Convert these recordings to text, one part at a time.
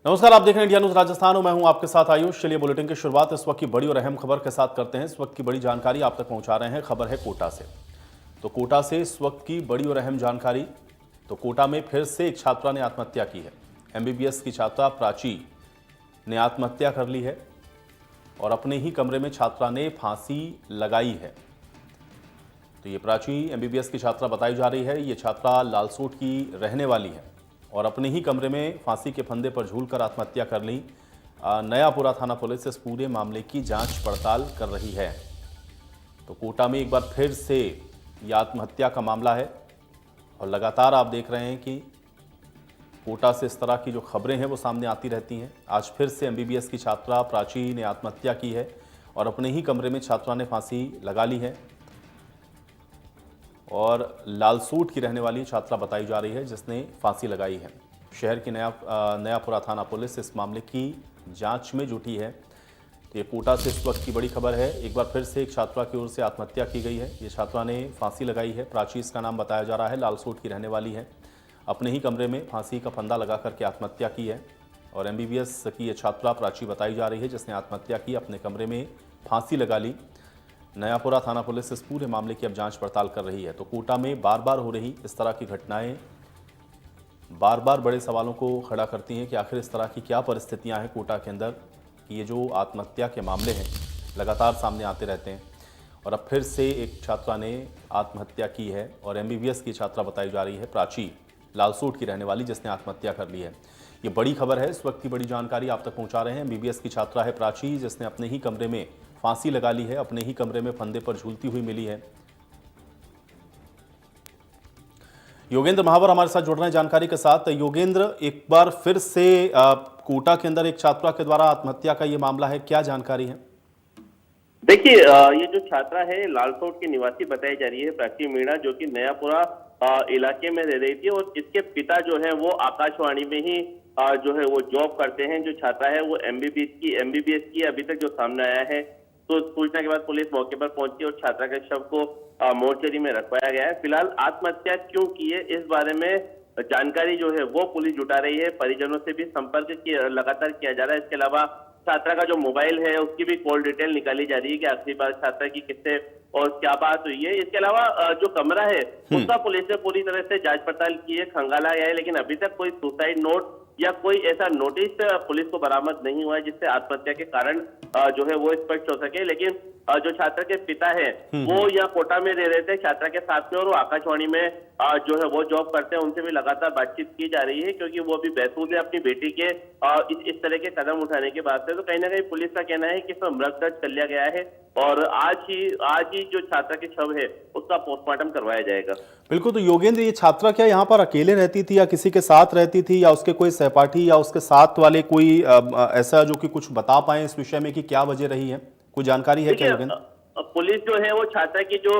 नमस्कार, आप देख रहे हैं इंडिया न्यूज राजस्थान और मैं हूं आपके साथ आयुष। चलिए बुलेटिन की शुरुआत इस वक्त की बड़ी और अहम खबर के साथ करते हैं। इस वक्त की बड़ी जानकारी आप तक पहुंचा रहे हैं। खबर है कोटा से। तो कोटा से इस वक्त की बड़ी और अहम जानकारी। तो कोटा में फिर से एक छात्रा ने आत्महत्या की है। एमबीबीएस की छात्रा प्राची ने आत्महत्या कर ली है और अपने ही कमरे में छात्रा ने फांसी लगाई है। तो ये प्राची एमबीबीएस की छात्रा बताई जा रही है। ये छात्रा लालसोट की रहने वाली है और अपने ही कमरे में फांसी के फंदे पर झूलकर आत्महत्या कर ली। नयापुरा थाना पुलिस इस पूरे मामले की जांच पड़ताल कर रही है। तो कोटा में एक बार फिर से यह आत्महत्या का मामला है और लगातार आप देख रहे हैं कि कोटा से इस तरह की जो खबरें हैं वो सामने आती रहती हैं। आज फिर से एमबीबीएस की छात्रा प्राची ने आत्महत्या की है और अपने ही कमरे में छात्रा ने फांसी लगा ली है और लालसूट की रहने वाली छात्रा बताई जा रही है जिसने फांसी लगाई है। शहर की नयापुरा थाना पुलिस इस मामले की जांच में जुटी है। तो ये कोटा से इस वक्त की बड़ी खबर है। एक बार फिर से एक छात्रा की ओर से आत्महत्या की गई है। ये छात्रा ने फांसी लगाई है। प्राची इसका नाम बताया जा रहा है, लालसूट की रहने वाली है। अपने ही कमरे में फांसी का फंदा लगा करके आत्महत्या की है और एमबीबीएस की ये छात्रा प्राची बताई जा रही है जिसने आत्महत्या की, अपने कमरे में फांसी लगा ली। नयापुरा थाना पुलिस इस पूरे मामले की अब जांच पड़ताल कर रही है। तो कोटा में बार बार हो रही इस तरह की घटनाएं बार बार बड़े सवालों को खड़ा करती हैं कि आखिर इस तरह की क्या परिस्थितियां हैं कोटा के अंदर कि ये जो आत्महत्या के मामले हैं लगातार सामने आते रहते हैं। और अब फिर से एक छात्रा ने आत्महत्या की है और एमबीबीएस की छात्रा बताई जा रही है प्राची, लालसूट की रहने वाली, जिसने आत्महत्या कर ली है। ये बड़ी खबर है, इस वक्त की बड़ी जानकारी आप तक पहुंचा रहे हैं। एमबीबीएस की छात्रा है प्राची जिसने अपने ही कमरे में फांसी लगा ली है, अपने ही कमरे में फंदे पर झूलती हुई मिली है। योगेंद्र महावर हमारे साथ जुड़ रहे हैं जानकारी के साथ। योगेंद्र, एक बार फिर से कोटा के अंदर एक छात्रा के द्वारा आत्महत्या का ये मामला है, क्या जानकारी है? देखिए, ये जो छात्रा है लालसोट की निवासी बताई जा रही है प्राची मीणा, जो कि नयापुरा इलाके में रह रही थी और इसके पिता जो है वो आकाशवाणी में ही जो है वो जॉब करते हैं। जो छात्रा है वो एमबीबीएस की अभी तक जो सामने आया है। तो सूचना के बाद पुलिस मौके पर पहुंची और छात्रा के शव को मोर्चरी में रखवाया गया है। फिलहाल आत्महत्या क्यों की है इस बारे में जानकारी जो है वो पुलिस जुटा रही है। परिजनों से भी संपर्क लगातार किया जा रहा है। इसके अलावा छात्रा का जो मोबाइल है उसकी भी कॉल डिटेल निकाली जा रही है कि आखिरी बार छात्रा की किससे और क्या बात हुई है। इसके अलावा जो कमरा है उसका पुलिस ने पूरी तरह से जांच पड़ताल की है, खंगाला गया है, लेकिन अभी तक कोई सुसाइड नोट या कोई ऐसा नोटिस पुलिस को बरामद नहीं हुआ है जिससे आत्महत्या के कारण जो है वो स्पष्ट हो सके। लेकिन जो छात्रा के पिता है वो यहाँ कोटा में रह रहे थे छात्रा के साथ में और वो आकाशवाणी में जो है वो जॉब करते हैं। उनसे भी लगातार बातचीत की जा रही है क्योंकि वो भी महसूस है अपनी बेटी के इस तरह के कदम उठाने के बाद से। तो कहीं ना कहीं पुलिस का कहना है कि इसमें मृत दर्ज कर लिया गया है और आज ही जो छात्रा के शव है उसका पोस्टमार्टम करवाया जाएगा। बिल्कुल। तो योगेंद्र, ये छात्रा क्या यहाँ पर अकेले रहती थी या किसी के साथ रहती थी या उसके कोई सहपाठी या उसके साथ वाले कोई ऐसा जो कि कुछ बता पाए इस विषय में कि क्या वजह रही है? कोई जानकारी है क्या योगेंद्र? पुलिस जो है वो छात्रा की जो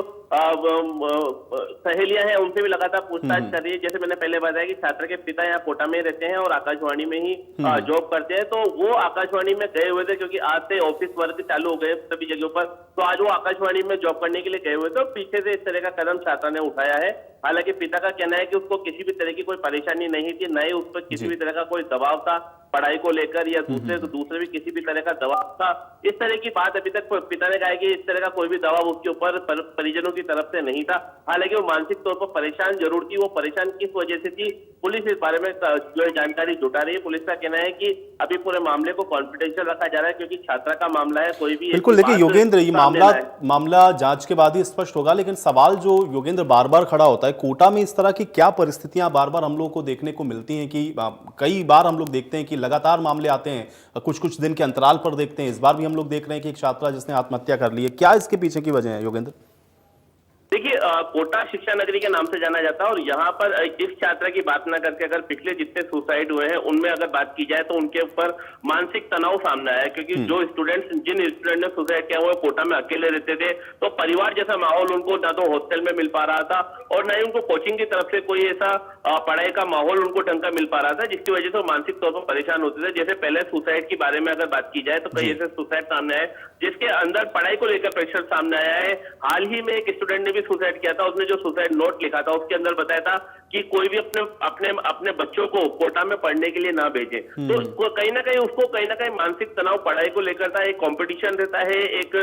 सहेलियां हैं उनसे भी लगातार पूछताछ कर रही है। जैसे मैंने पहले बताया कि छात्रा के पिता यहाँ कोटा में रहते हैं और आकाशवाणी में ही जॉब करते हैं। तो वो आकाशवाणी में गए हुए थे क्योंकि आज से ऑफिस वर्क चालू हो गए सभी जगहों पर। तो आज वो आकाशवाणी में जॉब करने के लिए गए हुए थे और पीछे से इस तरह का कदम छात्रा ने उठाया है। हालांकि पिता का कहना है कि उसको किसी भी तरह की कोई परेशानी नहीं थी, न ही उस पर किसी भी तरह का कोई दबाव था पढ़ाई को लेकर या दूसरे भी किसी भी तरह का दबाव था। इस तरह की बात अभी तक पिता ने कहा है कि इस तरह का कोई भी दबाव उसके ऊपर परिजनों की तरफ से नहीं था। हालांकि वो मानसिक तौर पर परेशान जरूर थी। वो परेशान किस वजह से थी पुलिस इस बारे में जो है जानकारी जुटा रही है। पुलिस का कहना है कि अभी पूरे मामले को कॉन्फिडेंशियल रखा जा रहा है क्योंकि छात्रा का मामला है। कोई भी बिल्कुल। देखिए योगेंद्र, ये मामला जांच के बाद ही स्पष्ट होगा, लेकिन सवाल जो योगेंद्र बार बार खड़ा होता है, कोटा में इस तरह की क्या परिस्थितियां बार बार हम लोगों को देखने को मिलती हैं कि कई बार हम लोग देखते हैं कि लगातार मामले आते हैं, कुछ कुछ दिन के अंतराल पर देखते हैं। इस बार भी हम लोग देख रहे हैं कि एक छात्रा जिसने आत्महत्या कर ली है, क्या इसके पीछे की वजह है योगेंद्र? देखिए, कोटा शिक्षा नगरी के नाम से जाना जाता है और यहाँ पर इस छात्रा की बात न करके अगर पिछले जितने सुसाइड हुए हैं उनमें अगर बात की जाए तो उनके ऊपर मानसिक तनाव सामने आया है। क्योंकि जिन स्टूडेंट ने सुसाइड किया वो कोटा में अकेले रहते थे, तो परिवार जैसा माहौल उनको ना तो हॉस्टल में मिल पा रहा था और ना ही उनको कोचिंग की तरफ से कोई ऐसा पढ़ाई का माहौल उनको ढंग का मिल पा रहा था, जिसकी वजह से वो मानसिक तौर पर परेशान होते थे। जैसे पहले सुसाइड के बारे में अगर बात की जाए तो कई ऐसे सुसाइड सामने आए जिसके अंदर पढ़ाई को लेकर प्रेशर सामने आया है। हाल ही में एक स्टूडेंट ने भी सुसाइड सुसाइड किया था उसने जो सुसाइड नोट लिखा था उसके अंदर बताया था कि कोई भी अपने अपने अपने बच्चों को कोटा में पढ़ने के लिए ना भेजे। तो कहीं ना कहीं उसको कहीं ना कहीं मानसिक तनाव पढ़ाई को लेकर था, एक कंपटीशन रहता है, एक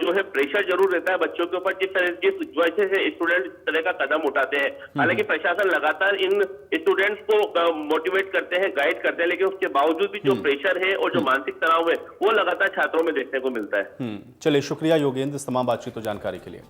जो है प्रेशर जरूर रहता है बच्चों के ऊपर, जिस वजह से स्टूडेंट इस तरह का कदम उठाते हैं। हालांकि प्रशासन लगातार इन स्टूडेंट्स को मोटिवेट करते हैं, गाइड करते हैं, लेकिन उसके बावजूद भी जो प्रेशर है और जो मानसिक तनाव है वो लगातार छात्रों में देखने को मिलता है। चलिए, शुक्रिया योगेंद्र इस तमाम बातचीत और जानकारी के लिए।